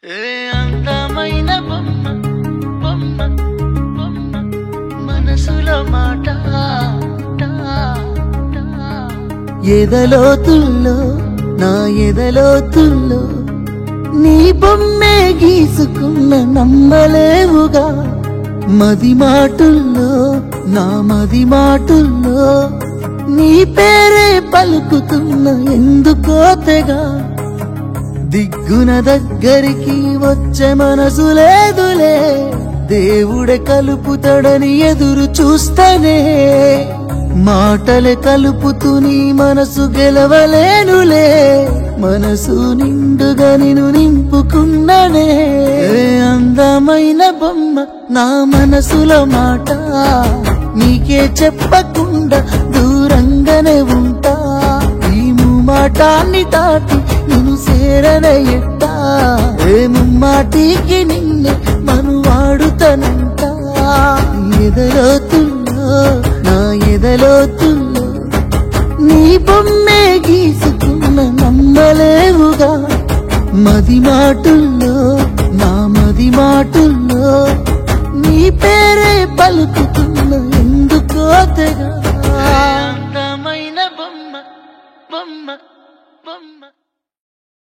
అందమైన బొమ్మ బొమ్మ బొమ్మ మనసులో మాట ఎదలోతుల్లో నా ఎదలోతుల్లో నీ బొమ్మే గీసుకున్న నమ్మలేవుగా మది మాటుల్లో నా మది మాటుల్లో నీ పేరే పలుకుతున్న ఎందుకో తెగా దిగ్గున దగ్గరికి వచ్చే మనసు లేదులే దేవుడే కలుపుతాడని ఎదురు చూస్తానే మాటలే కలుపుతూ నీ మనసు గెలవలేనులే మనసు నిండుగా నిన్ను నింపుకున్ననే అందమైన బొమ్మ నా మనసులో మాట నీకే చెప్పకుండా దూరంగానే ఉంటా ఈ మాటాన్ని దాటి నిన్ను సేరనే ఎట్టా ముమ్మాటికి నిన్నే మనువాడుతనంట ఎదలోతుల్లో నా ఎదలోతుల్లో నీ బొమ్మే గీసుకున్న నమ్మలేవుగా మది మాటుల్లో